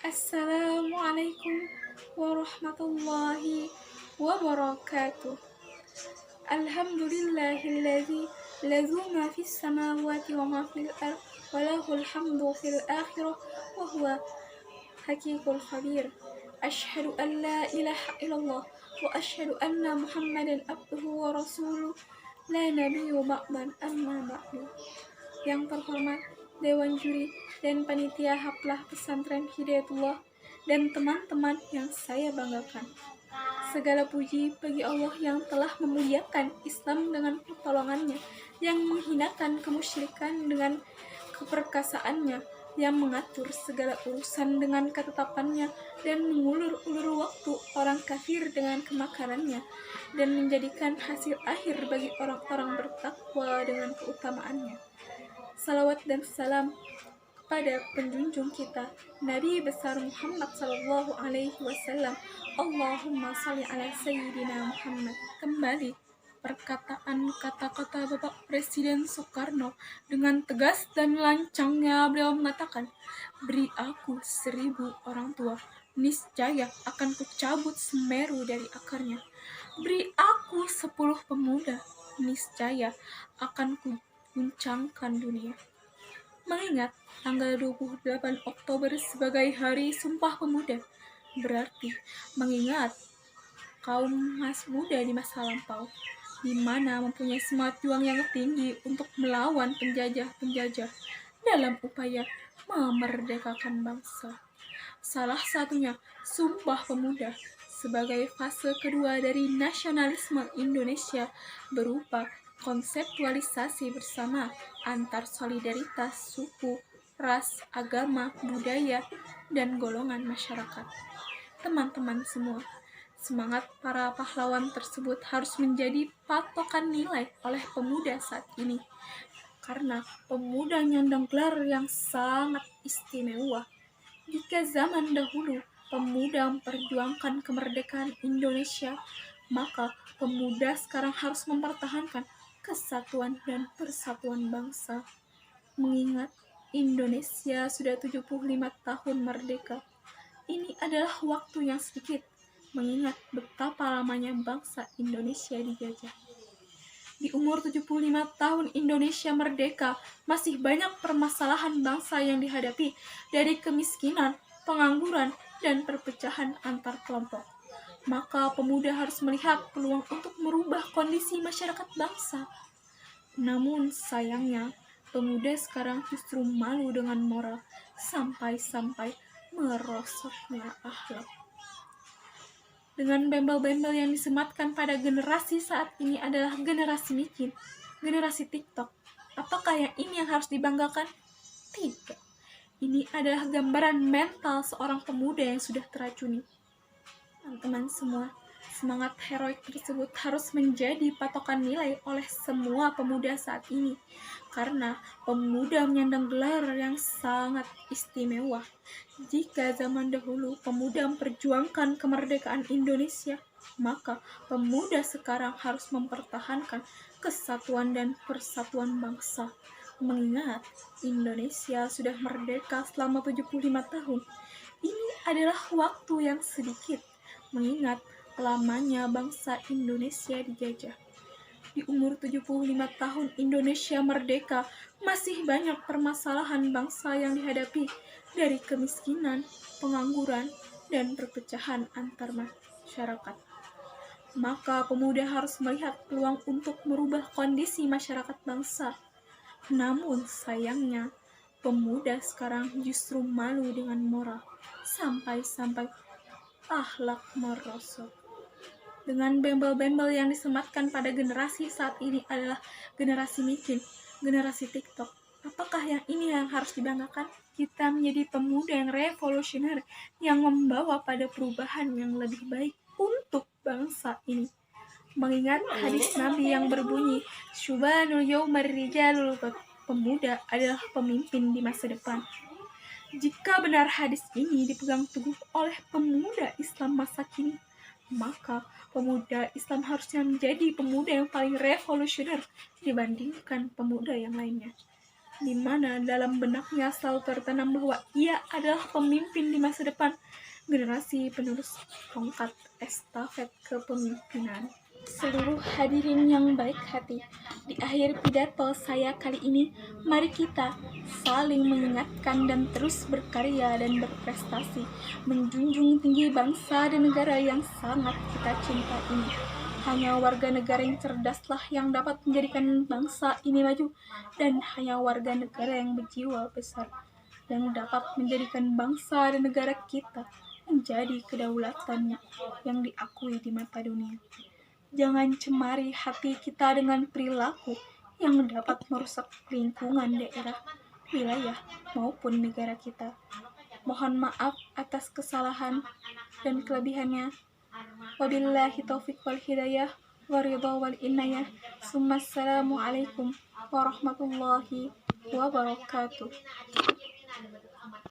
Assalamualaikum warahmatullahi wabarakatuh. Alhamdulillahilladzi lahu ma fis samawati wa ma fil ard wa lahul hamdu fil akhirah wa huwa hakikul khabir. Asyhadu an la ilaha illallah wa asyhadu anna Muhammadan abduhu wa rasuluh la nabiyyu ba'dan amma ba'du. Yang terhormat Dewan Juri dan Panitia Haflah Pesantren Hidayatullah dan teman-teman yang saya banggakan. Segala puji bagi Allah yang telah memuliakan Islam dengan pertolongannya, yang menghinakan kemusyrikan dengan keperkasaannya, yang mengatur segala urusan dengan ketetapannya, dan mengulur-ulur waktu orang kafir dengan kemakarannya, dan menjadikan hasil akhir bagi orang-orang bertakwa dengan keutamaannya. Salawat dan salam kepada penjunjung kita Nabi besar Muhammad sallallahu alaihi wasallam. Allahumma shalli ala sayyidina Muhammad. Kembali perkataan kata-kata Bapak Presiden Soekarno dengan tegas dan lancangnya beliau mengatakan, "Beri aku 1000 orang tua, niscaya akan kucabut Semeru dari akarnya. Beri aku 10 pemuda, niscaya akan guncangkan dunia." Mengingat tanggal 28 Oktober sebagai Hari Sumpah Pemuda, berarti mengingat kaum mas muda di masa lampau, di mana mempunyai semangat juang yang tinggi untuk melawan penjajah-penjajah dalam upaya memerdekakan bangsa. Salah satunya Sumpah Pemuda sebagai fase kedua dari nasionalisme Indonesia berupa konseptualisasi bersama antar solidaritas suku, ras, agama, budaya, dan golongan masyarakat. Teman-teman semua, semangat para pahlawan tersebut harus menjadi patokan nilai oleh pemuda saat ini, karena pemuda menyandang gelar yang sangat istimewa. Jika zaman dahulu pemuda memperjuangkan kemerdekaan Indonesia, maka pemuda sekarang harus mempertahankan kesatuan dan persatuan bangsa. Mengingat Indonesia sudah 75 tahun merdeka, ini adalah waktu yang sedikit mengingat betapa lamanya bangsa Indonesia dijajah. Di umur 75 tahun Indonesia merdeka, masih banyak permasalahan bangsa yang dihadapi, dari kemiskinan, pengangguran, dan perpecahan antar kelompok. Maka pemuda harus melihat peluang untuk merubah kondisi masyarakat bangsa. Namun sayangnya, pemuda sekarang justru malu dengan moral, sampai-sampai merosotnya akhlak. Dengan bembel-bembel yang disematkan pada generasi saat ini adalah generasi micin, generasi TikTok. Apakah yang ini yang harus dibanggakan? Tidak. Ini adalah gambaran mental seorang pemuda yang sudah teracuni. Teman-teman semua, semangat heroik tersebut harus menjadi patokan nilai oleh semua pemuda saat ini, karena pemuda menyandang gelar yang sangat istimewa. Jika zaman dahulu pemuda memperjuangkan kemerdekaan Indonesia, maka pemuda sekarang harus mempertahankan kesatuan dan persatuan bangsa. Mengingat Indonesia sudah merdeka selama 75 tahun, ini adalah waktu yang sedikit mengingat lamanya bangsa Indonesia dijajah. Di umur 75 tahun Indonesia merdeka, masih banyak permasalahan bangsa yang dihadapi, dari kemiskinan, pengangguran, dan perpecahan antar masyarakat. Maka pemuda harus melihat peluang untuk merubah kondisi masyarakat bangsa. Namun sayangnya, pemuda sekarang justru malu dengan moral, sampai-sampai akhlak merosot. Dengan bembel-bembel yang disematkan pada generasi saat ini adalah generasi micin, generasi TikTok. Apakah yang ini yang harus dibanggakan? Kita menjadi pemuda yang revolusioner, yang membawa pada perubahan yang lebih baik untuk bangsa ini. Mengingat hadis Nabi yang berbunyi, "Syubanul yaumar rijalul", pemuda adalah pemimpin di masa depan. Jika benar hadis ini dipegang teguh oleh pemuda Islam masa kini, maka pemuda Islam harusnya menjadi pemuda yang paling revolusioner dibandingkan pemuda yang lainnya. di mana dalam benaknya selalu tertanam bahwa ia adalah pemimpin di masa depan, generasi penerus tongkat estafet kepemimpinan. Seluruh hadirin yang baik hati, di akhir pidato saya kali ini, mari kita saling mengingatkan dan terus berkarya dan berprestasi, menjunjung tinggi bangsa dan negara yang sangat kita cintai ini. Hanya warga negara yang cerdaslah yang dapat menjadikan bangsa ini maju, dan hanya warga negara yang berjiwa besar yang dapat menjadikan bangsa dan negara kita menjadi kedaulatannya yang diakui di mata dunia. Jangan cemari hati kita dengan perilaku yang dapat merusak lingkungan daerah, wilayah, maupun negara kita. Mohon maaf atas kesalahan dan kelebihannya. Wabillahi taufiq wal hidayah, waridha wal inayah. Assalamualaikum warahmatullahi wabarakatuh.